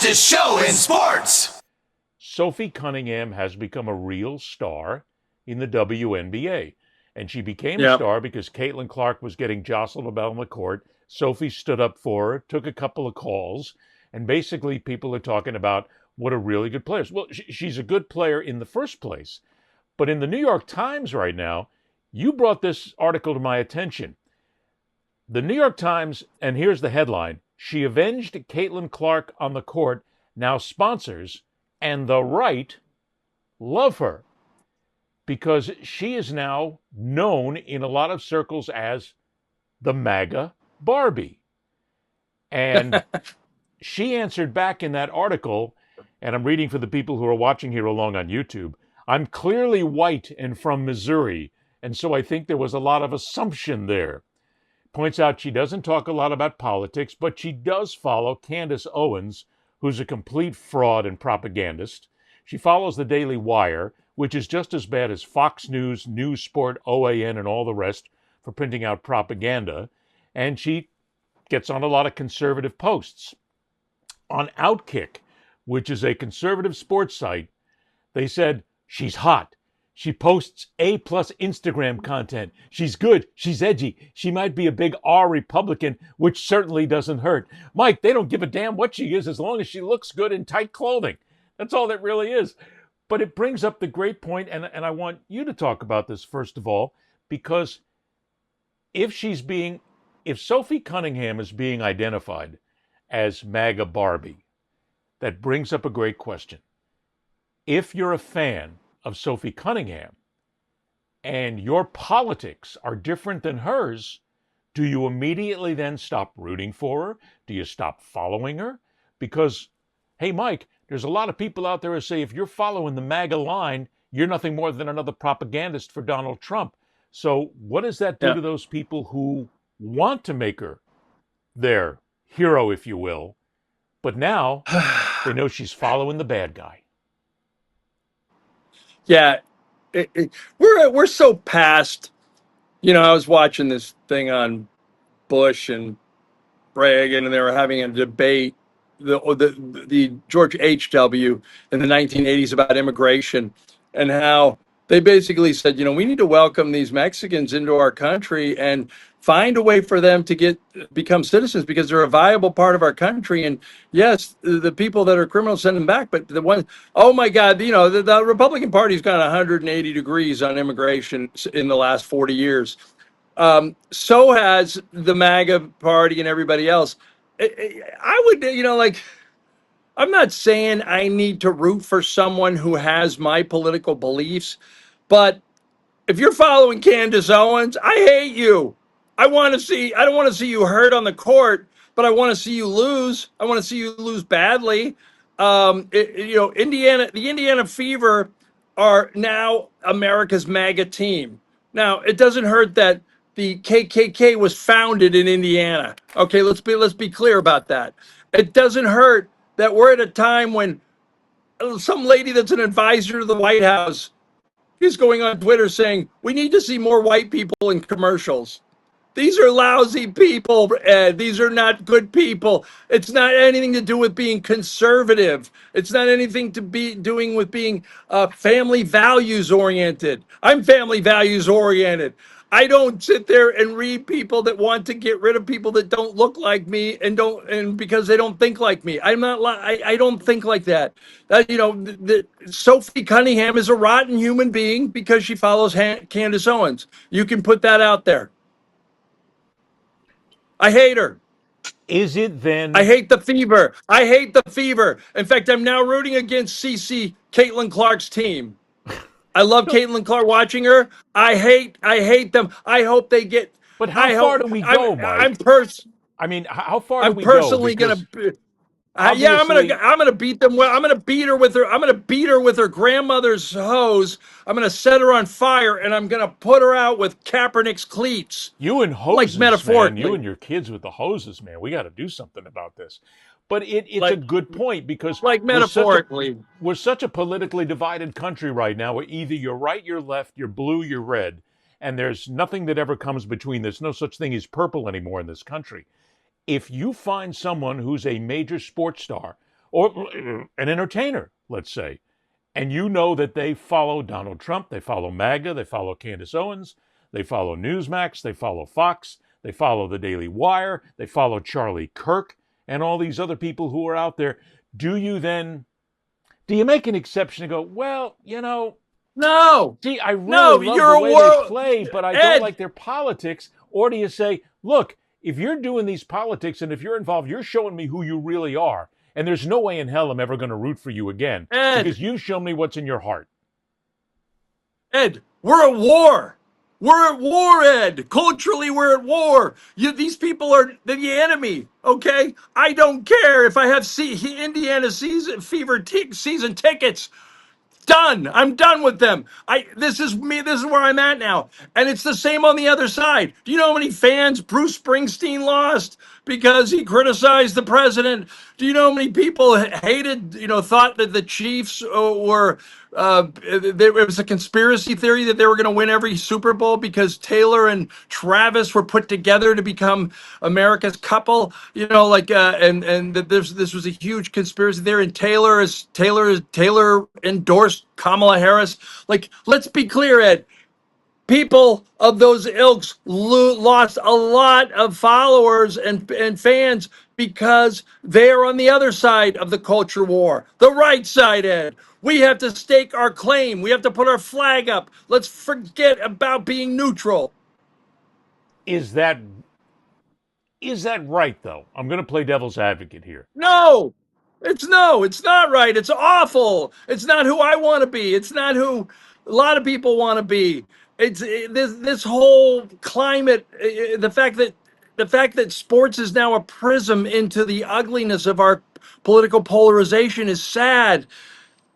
fastest show in sports. Sophie Cunningham has become a real star in the WNBA. And she became a star because Caitlin Clark was getting jostled about on the court. Sophie stood up for her, took a couple of calls, and basically people are talking about what a really good player is. Well, she's a good player in the first place. But in the New York Times right now, you brought this article to my attention. The New York Times, and here's the headline, "She avenged Caitlin Clark on the court, now sponsors, and the right love her." Because she is now known in a lot of circles as the MAGA Barbie. And she answered back in that article, and I'm reading for the people who are watching here along on YouTube, "I'm clearly white and from Missouri, and so I think there was a lot of assumption there." Points out she doesn't talk a lot about politics, but she does follow Candace Owens, who's a complete fraud and propagandist. She follows the Daily Wire, which is just as bad as Fox News, News Sport, OAN, and all the rest for printing out propaganda. And she gets on a lot of conservative posts. On Outkick, which is a conservative sports site, they said, "She's hot. She posts A-plus Instagram content. She's good. She's edgy. She might be a big R Republican, which certainly doesn't hurt." Mike, they don't give a damn what she is as long as she looks good in tight clothing. That's all that really is. But it brings up the great point, and I want you to talk about this first of all, because if Sophie Cunningham is being identified as MAGA Barbie, that brings up a great question. If you're a fan of Sophie Cunningham and your politics are different than hers, do you immediately then stop rooting for her? Do you stop following her? Because, hey, Mike, there's a lot of people out there who say if you're following the MAGA line, you're nothing more than another propagandist for Donald Trump. So what does that do to those people who want to make her their hero, if you will, but now they know she's following the bad guy? Yeah, we're so past. I was watching this thing on Bush and Reagan, and they were having a debate, the George H.W. in the 1980s about immigration, and how they basically said, we need to welcome these Mexicans into our country and find a way for them to become citizens because they're a viable part of our country. And yes, the people that are criminals, send them back. But the ones, oh my God, the Republican Party's gone 180 degrees on immigration in the last 40 years. So has the MAGA Party and everybody else. I would, I'm not saying I need to root for someone who has my political beliefs, but if you're following Candace Owens, I hate you. I don't want to see you hurt on the court, but I want to see you lose. I want to see you lose badly. The Indiana Fever are now America's MAGA team. Now, it doesn't hurt that the KKK was founded in Indiana. Okay, let's be clear about that. It doesn't hurt that we're at a time when some lady that's an advisor to the White House is going on Twitter saying, we need to see more white people in commercials. These are lousy people, Ed. These are not good people. It's not anything to do with being conservative. It's not anything to be doing with being family values oriented. I'm family values oriented. I don't sit there and read people that want to get rid of people that don't look like me and because they don't think like me. I don't think like that. Sophie Cunningham is a rotten human being because she follows Candace Owens. You can put that out there. I hate her. Is it then? I hate the fever. I hate the fever. In fact, I'm now rooting against Caitlin Clark's team. I love Caitlin Clark watching her. I hate them. I hope they get. But how far do we go, Mike? How far do we go? I'm personally going to. I'm gonna beat them. I'm gonna beat her with her. I'm gonna beat her with her grandmother's hose. I'm gonna set her on fire, and I'm gonna put her out with Kaepernick's cleats. You and hoses, like metaphorically. Man. You and your kids with the hoses, man. We got to do something about this. But it's a good point because metaphorically, we're such a politically divided country right now. Where either you're right, you're left, you're blue, you're red, and there's nothing that ever comes between. There's no such thing as purple anymore in this country. If you find someone who's a major sports star or an entertainer, let's say, and you know that they follow Donald Trump, they follow MAGA, they follow Candace Owens, they follow Newsmax, they follow Fox, they follow the Daily Wire, they follow Charlie Kirk, and all these other people who are out there, do you make an exception and go, well, No, gee, I no, really love you're the a way they world, play, but I don't Ed. like their politics? Or do you say, look, if you're doing these politics and if you're involved, you're showing me who you really are. And there's no way in hell I'm ever going to root for you again because Ed, you've shown me what's in your heart. Ed, we're at war. We're at war, Ed. Culturally, we're at war. These people are the enemy. Okay, I don't care if I have Indiana season tickets. Done. I'm done with them. This is me. This is where I'm at now. And it's the same on the other side. Do you know how many fans Bruce Springsteen lost because he criticized the president? Do you know how many people hated, thought that the Chiefs were it was a conspiracy theory that they were going to win every Super Bowl because Taylor and Travis were put together to become America's couple, and that this was a huge conspiracy there. And Taylor endorsed Kamala Harris. Like, let's be clear, Ed. People of those ilks lost a lot of followers and fans because they're on the other side of the culture war, the right side, Ed. We have to stake our claim. We have to put our flag up. Let's forget about being neutral. Is that right, though? I'm going to play devil's advocate here. No, it's not right. It's awful. It's not who I want to be. It's not who a lot of people want to be. This whole climate, the fact that sports is now a prism into the ugliness of our political polarization is sad,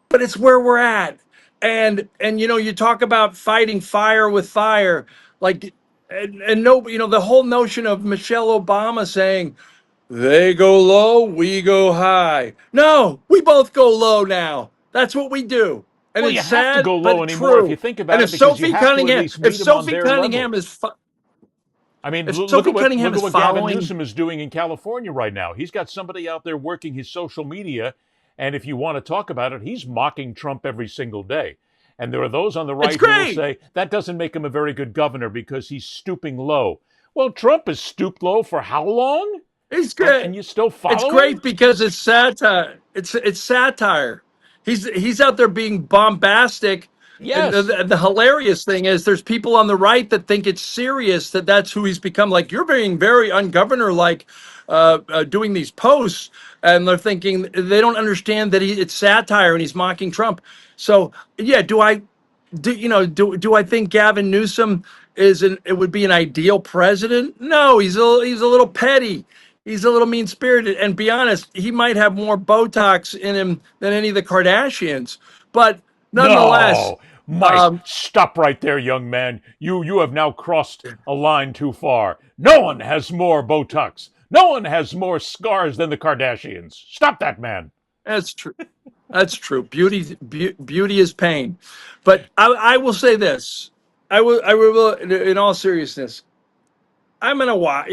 but it's where we're at. And you talk about fighting fire with fire, like and no, the whole notion of Michelle Obama saying they go low, we go high. No, we both go low now. That's what we do. And Well, you it's have to sad, go but low it's anymore if you true. think And about it, because you have to at least If meet them on Sophie their level. Cunningham is I mean, if look Sophie at what Cunningham is Gavin following, Newsom is doing in California right now. He's got somebody out there working his social media, and if you want to talk about it, he's mocking Trump every single day. And there are those on the it's right who will great. say that doesn't make him a very good governor because he's stooping low. Well, Trump has stooped low for how long? It's And, great. and you still It's follow him? great because it's satire. It's satire. He's out there being bombastic. And Yes. the hilarious thing is, there's people on the right that think it's serious, that's who he's become. Like, you're being very ungovernor like, doing these posts, and they're thinking they don't understand that it's satire and he's mocking Trump. So yeah, do I think Gavin Newsom it would be an ideal president? No, he's a little petty. He's a little mean spirited. And be honest, he might have more Botox in him than any of the Kardashians. But nonetheless, No. Mike, um, stop right there, young man. You have now crossed a line too far. No one has more Botox. No one has more scars than the Kardashians. Stop that, man. that's true. That's true. Beauty is pain. But I will say this. I will, in all seriousness, I'm gonna watch.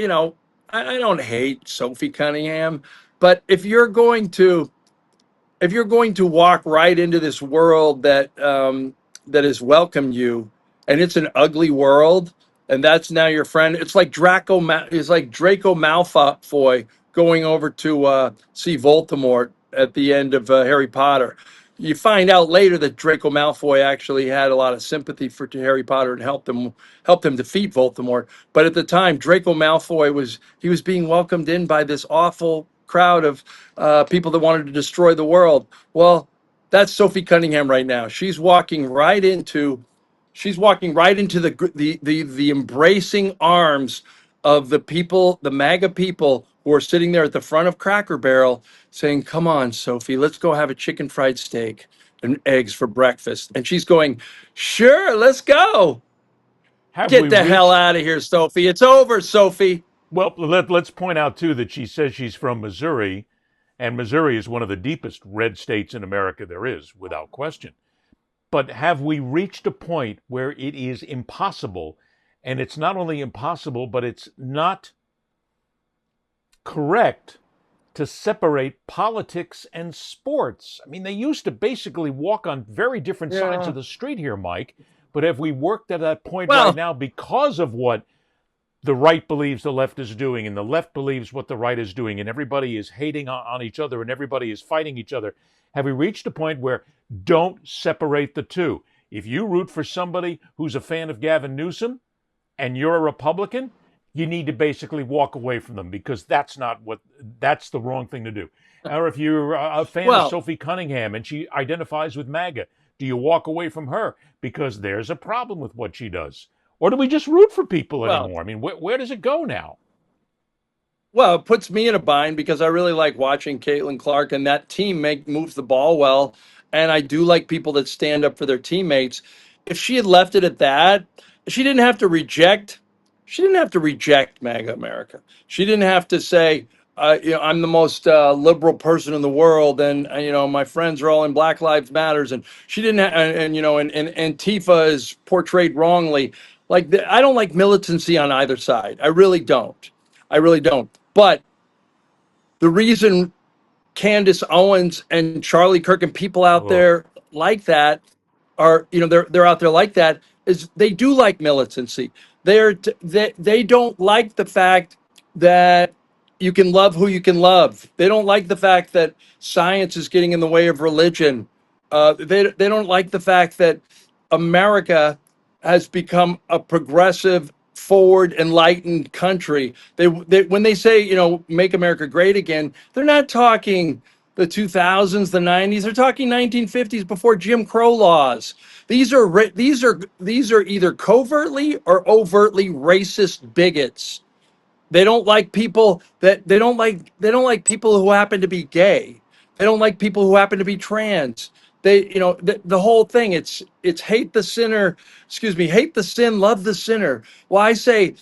I don't hate Sophie Cunningham, but if you're going to walk right into this world that has welcomed you, and it's an ugly world, and that's now your friend. It's like Draco Malfoy going over to see Voldemort at the end of Harry Potter. You find out later that Draco Malfoy actually had a lot of sympathy for Harry Potter and helped him defeat Voldemort. But at the time, Draco Malfoy was being welcomed in by this awful crowd of people that wanted to destroy the world. Well, that's Sophie Cunningham right now. She's walking right into the embracing arms of the people, the MAGA people who are sitting there at the front of Cracker Barrel saying, "Come on, Sophie, let's go have a chicken fried steak and eggs for breakfast." And she's going, "Sure, let's go. Have we Get the hell reached? out of here, Sophie. It's over, Sophie." Well, let's point out, too, that she says she's from Missouri, and Missouri is one of the deepest red states in America there is, without question. But have we reached a point where it is impossible, and it's not only impossible, but it's not correct to separate politics and sports. I mean, they used to basically walk on very different sides of the street here, Mike. But have we worked at that point right now because of what the right believes the left is doing and the left believes what the right is doing, and everybody is hating on each other and everybody is fighting each other? Have we reached a point where don't separate the two? If you root for somebody who's a fan of Gavin Newsom and you're a Republican, you need to basically walk away from them, because that's the wrong thing to do. Or if you're a fan of Sophie Cunningham and she identifies with MAGA, do you walk away from her because there's a problem with what she does? Or do we just root for people anymore? I mean, where does it go now? Well, it puts me in a bind because I really like watching Caitlin Clark, and that team moves the ball well. And I do like people that stand up for their teammates. If she had left it at that, she didn't have to reject. She didn't have to reject MAGA America. She didn't have to say, I'm the most liberal person in the world, and my friends are all in Black Lives Matters. And she didn't, and Antifa is portrayed wrongly. I don't like militancy on either side. I really don't. I really don't. But the reason Candace Owens and Charlie Kirk and people out there like that are, they're out there like that, is they do like militancy. They don't like the fact that you can love who you can love. They don't like the fact that science is getting in the way of religion. They don't like the fact that America has become a progressive, forward, enlightened country. They when they say, make America great again, they're not talking the 2000s, the 90s. They're talking 1950s, before Jim Crow laws. These are either covertly or overtly racist bigots. They don't like people they don't like people who happen to be gay. They don't like people who happen to be trans. The whole thing, it's hate the sinner, hate the sin, love the sinner. Well, I say,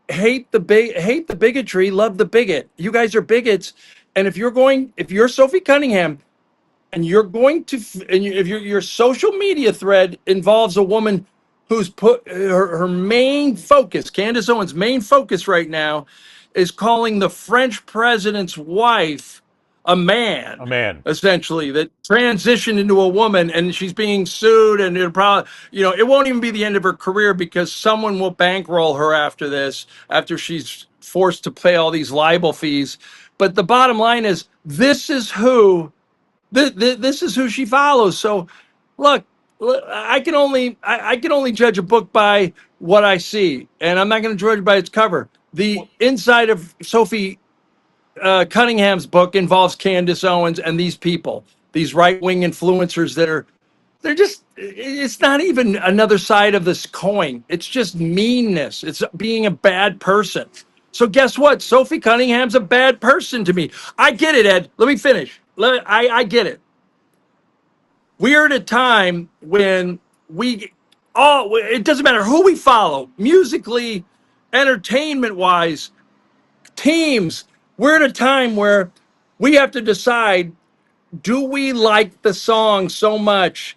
hate the bigotry, love the bigot. You guys are bigots. And if you're Sophie Cunningham, and you're going to, if your social media thread involves a woman who's put her main focus, Candace Owens' main focus right now, is calling the French president's wife a man, essentially, that transitioned into a woman, and she's being sued, and it'll probably, it won't even be the end of her career, because someone will bankroll her after this, after she's forced to pay all these libel fees. But the bottom line is, this is who she follows. So, look, I can only judge a book by what I see, and I'm not going to judge by its cover. The inside of Sophie Cunningham's book involves Candace Owens and these people, these right-wing influencers it's not even another side of this coin. It's just meanness. It's being a bad person. So guess what? Sophie Cunningham's a bad person to me. I get it, Ed. Let me finish. I get it. We're at a time when it doesn't matter who we follow, musically, entertainment-wise, teams. We're at a time where we have to decide, do we like the song so much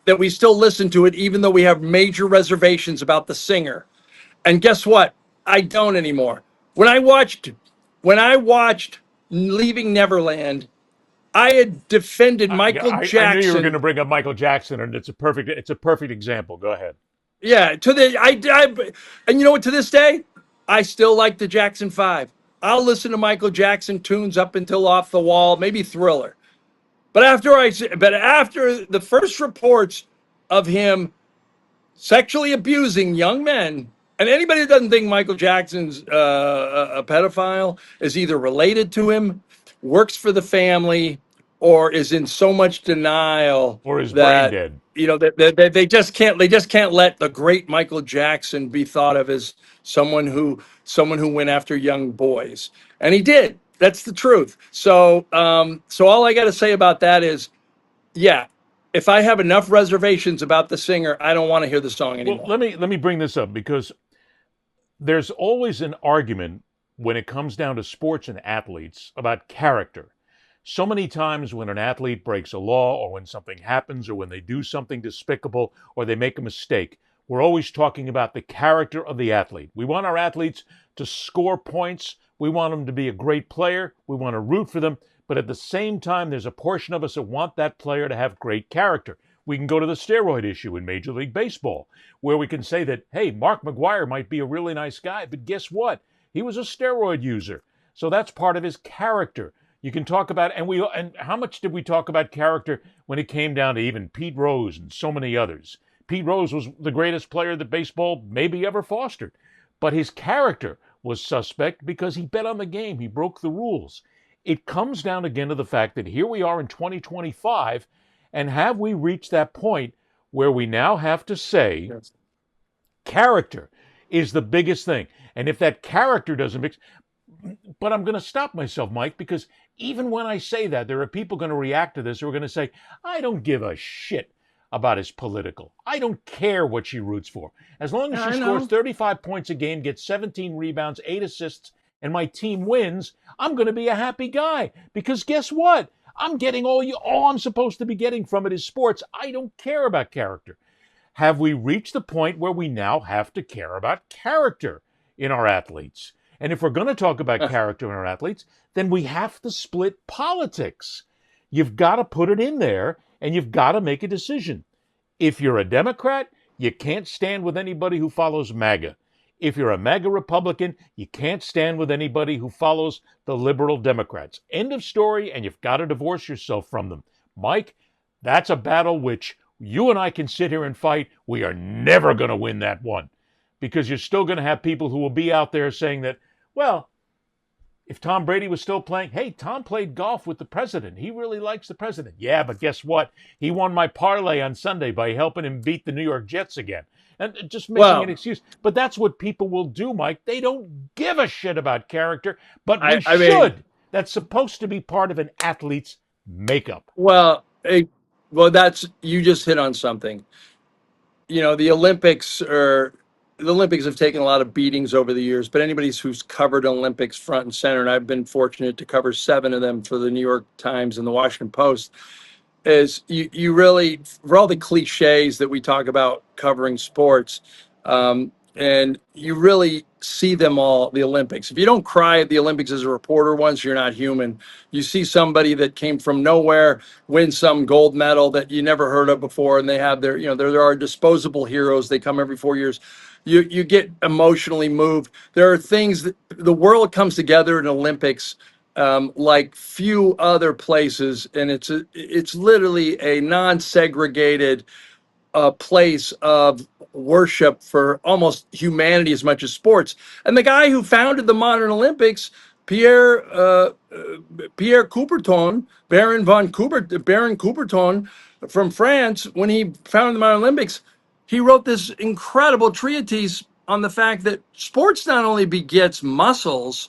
that we still listen to it, even though we have major reservations about the singer? And guess what? I don't anymore. When I watched Leaving Neverland, I had defended Michael Jackson. I knew you were going to bring up Michael Jackson, and it's a perfect example. Go ahead. Yeah, and you know what? To this day, I still like the Jackson 5. I'll listen to Michael Jackson tunes up until Off the Wall, maybe Thriller. But after the first reports of him sexually abusing young men, and anybody that doesn't think Michael Jackson's a pedophile is either related to him, works for the family, or is in so much denial, or is brain dead. They just can't let the great Michael Jackson be thought of as someone who went after young boys, and he did. That's the truth. So all I got to say about that is, yeah, if I have enough reservations about the singer, I don't want to hear the song anymore. Well, let me bring this up, because there's always an argument when it comes down to sports and athletes about character. So many times when an athlete breaks a law, or when something happens, or when they do something despicable, or they make a mistake, we're always talking about the character of the athlete. We want our athletes to score points. We want them to be a great player. We want to root for them. But at the same time, there's a portion of us that want that player to have great character. We can go to the steroid issue in Major League Baseball, where we can say that, hey, Mark McGwire might be a really nice guy, but guess what? He was a steroid user. So that's part of his character. You can talk about, and how much did we talk about character when it came down to even Pete Rose and so many others? Pete Rose was the greatest player that baseball maybe ever fostered. But his character was suspect because he bet on the game. He broke the rules. It comes down again to the fact that here we are in 2025, and have we reached that point where we now have to say character is the biggest thing? And if that character doesn't mix, but I'm going to stop myself, Mike, because even when I say that, there are people going to react to this who are going to say, I don't give a shit about his political. I don't care what she roots for. As long as she scores 35 points a game, gets 17 rebounds, 8 assists, and my team wins, I'm going to be a happy guy. Because guess what? I'm getting all I'm supposed to be getting from it is sports. I don't care about character. Have we reached the point where we now have to care about character in our athletes? And if we're going to talk about character in our athletes, then we have to split politics. You've got to put it in there, and you've got to make a decision. If you're a Democrat, you can't stand with anybody who follows MAGA. If you're a MAGA Republican, you can't stand with anybody who follows the liberal Democrats. End of story, and you've got to divorce yourself from them. Mike, that's a battle which you and I can sit here and fight. We are never going to win that one, because you're still going to have people who will be out there saying that, well, if Tom Brady was still playing, hey, Tom played golf with the president. He really likes the president. Yeah, but guess what? He won my parlay on Sunday by helping him beat the New York Jets again. And just making an excuse. But that's what people will do, Mike. They don't give a shit about character, but we should. That's supposed to be part of an athlete's makeup. Well, that's, you just hit on something. You know, the Olympics have taken a lot of beatings over the years, but anybody who's covered Olympics front and center, and I've been fortunate to cover 7 of them for the New York Times and the Washington Post, is you really, for all the cliches that we talk about covering sports, and you really see them all, the Olympics. If you don't cry at the Olympics as a reporter once, you're not human. You see somebody that came from nowhere win some gold medal that you never heard of before, and they have their, there are disposable heroes. They come every 4 years. You get emotionally moved. There are things that the world comes together in Olympics like few other places, and it's literally a non-segregated place of worship for almost humanity as much as sports. And the guy who founded the modern Olympics, Pierre Coubertin, Baron Coubertin from France, when he founded the modern Olympics, he wrote this incredible treatise on the fact that sports not only begets muscles,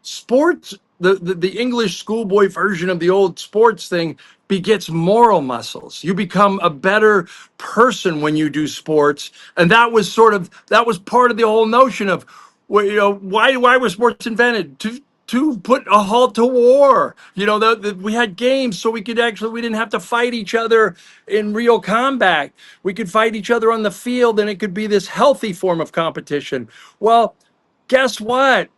sports, the English schoolboy version of the old sports thing, begets moral muscles. You become a better person when you do sports. And that was part of the whole notion of, why were sports invented? To put a halt to war. We had games so we didn't have to fight each other in real combat. We could fight each other on the field, and it could be this healthy form of competition. Well, guess what?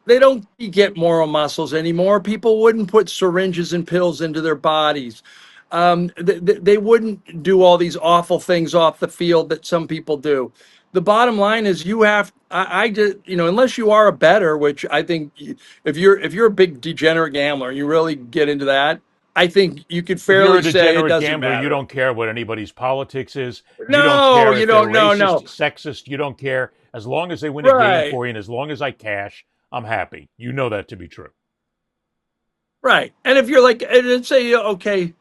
They don't get moral muscles anymore. People wouldn't put syringes and pills into their bodies. They wouldn't do all these awful things off the field that some people do. The bottom line is unless you are a bettor, which I think if you're a big degenerate gambler, you really get into that, I think you could fairly say it doesn't matter. You don't care what anybody's politics is. No, you don't care if they're racist, sexist. You don't care. As long as they win a game for you, and as long as I cash, I'm happy. You know that to be true. Right. And if you're like, and say, okay,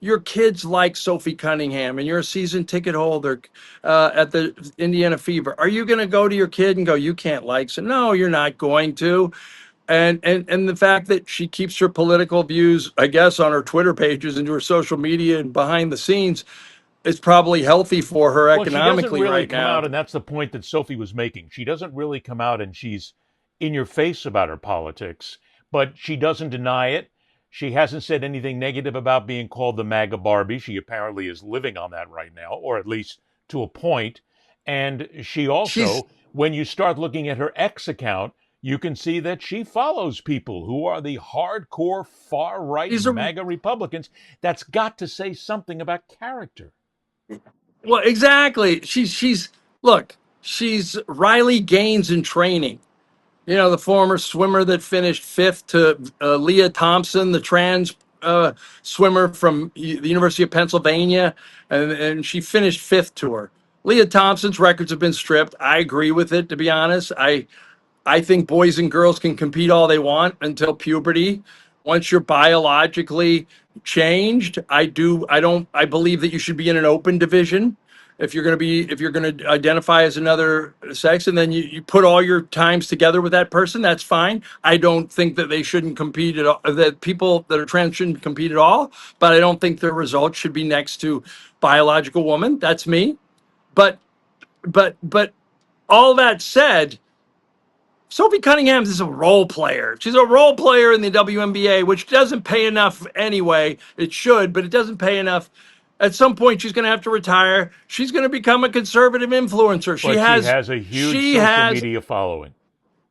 your kids like Sophie Cunningham and you're a season ticket holder at the Indiana Fever, are you going to go to your kid and go, you can't like? So no, you're not going to. And the fact that she keeps her political views, I guess, on her Twitter pages and her social media and behind the scenes is probably healthy for her economically really right now. Out, and that's the point that Sophie was making. She doesn't really come out and she's in your face about her politics, but she doesn't deny it. She hasn't said anything negative about being called the MAGA Barbie. She apparently is living on that right now, or at least to a point. And she also, when you start looking at her X account, you can see that she follows people who are the hardcore far-right MAGA Republicans. That's got to say something about character. Well, exactly. Look, she's Riley Gaines in training. You know, the former swimmer that finished fifth to Leah Thompson, the trans swimmer from the University of Pennsylvania, and she finished fifth to her. Leah Thompson's records have been stripped. I agree with it, to be honest. I think boys and girls can compete all they want until puberty. Once you're biologically changed, I believe that you should be in an open division. If you're going to identify as another sex, and then you put all your times together with that person, that's fine. I don't think that they shouldn't compete at all, that people that are trans shouldn't compete at all, but I don't think their results should be next to biological woman. That's me. But all that said, Sophie Cunningham is a role player. She's a role player in the WNBA, which doesn't pay enough anyway. It should, but it doesn't pay enough. At some point, she's going to have to retire. She's going to become a conservative influencer. She has a huge social media following.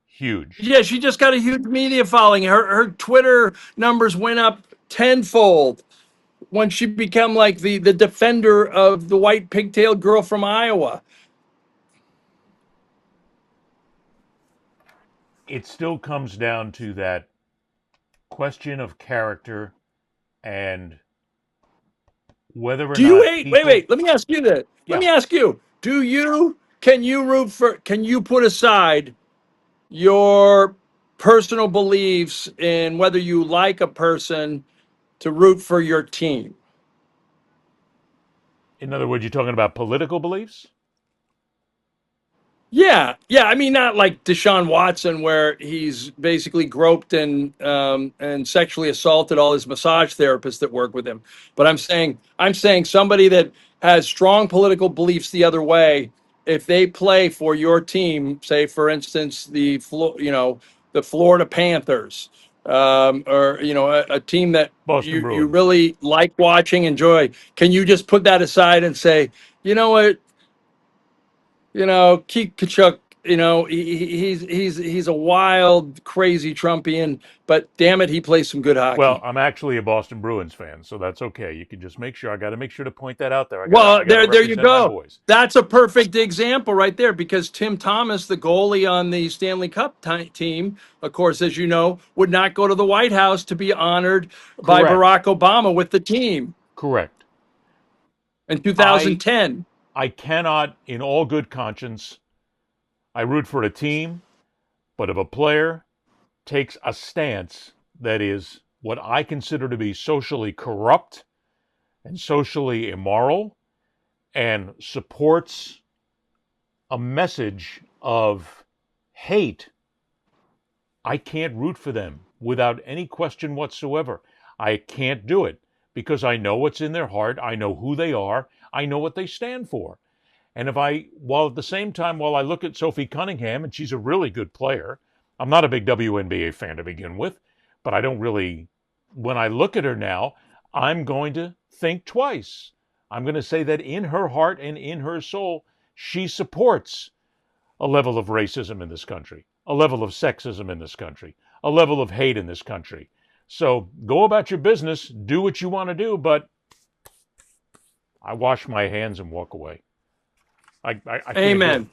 Huge. Yeah, she just got a huge media following. Her Twitter numbers went up tenfold when she became like the defender of the white pigtailed girl from Iowa. It still comes down to that question of character and whether or not wait, let me ask you that. Yeah. Let me ask you, can you put aside your personal beliefs in whether you like a person to root for your team? In other words, you're talking about political beliefs? Yeah. I mean, not like Deshaun Watson, where he's basically groped and sexually assaulted all his massage therapists that work with him. But I'm saying somebody that has strong political beliefs the other way. If they play for your team, say for instance the Florida Panthers, or a team that you really like watching, enjoy, can you just put that aside and say, you know what? Keith Kachuk, he's a wild, crazy Trumpian, but damn it, he plays some good hockey. Well, I'm actually a Boston Bruins fan, so that's okay. You can just make sure. I got to make sure to point that out there. There you go. That's a perfect example right there, because Tim Thomas, the goalie on the Stanley Cup team, of course, as you know, would not go to the White House to be honored by Barack Obama with the team. Correct. In 2010. I cannot, in all good conscience, I root for a team, but if a player takes a stance that is what I consider to be socially corrupt and socially immoral and supports a message of hate, I can't root for them without any question whatsoever. I can't do it because I know what's in their heart. I know who they are. I know what they stand for. And while at the same time, while I look at Sophie Cunningham, and she's a really good player, I'm not a big WNBA fan to begin with, but when I look at her now, I'm going to think twice. I'm going to say that in her heart and in her soul, she supports a level of racism in this country, a level of sexism in this country, a level of hate in this country. So go about your business, do what you want to do, but I wash my hands and walk away. I Amen.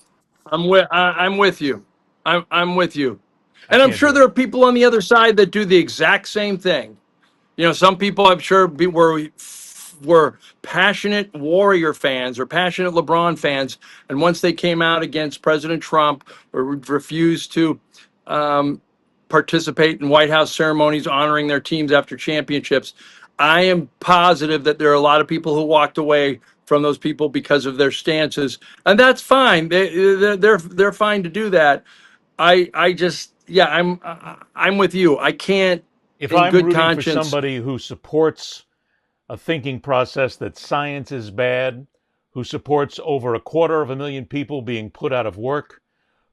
I'm with you. I'm with you. And I'm sure there are people on the other side that do the exact same thing. Some people I'm sure were passionate Warrior fans or passionate LeBron fans, and once they came out against President Trump or refused to participate in White House ceremonies honoring their teams after championships, I am positive that there are a lot of people who walked away from those people because of their stances, and that's fine. They're fine to do that. I'm with you. I can't. If I'm rooting for somebody who supports a thinking process that science is bad, who supports over 250,000 people being put out of work,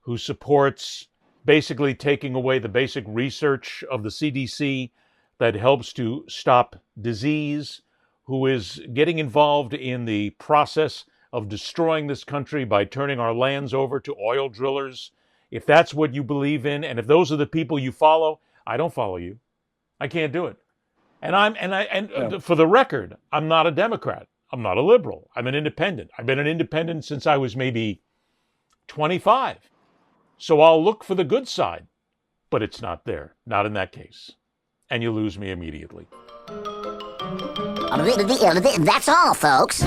who supports basically taking away the basic research of the CDC that helps to stop disease, who is getting involved in the process of destroying this country by turning our lands over to oil drillers if that's what you believe in, and if those are the people you follow, I don't follow you. I can't do it. For the record, I'm not a Democrat. I'm not a liberal. I'm an independent. I've been an independent since I was maybe 25. So I'll look for the good side, but it's not there. Not in that case. And you lose me immediately. That's all, folks.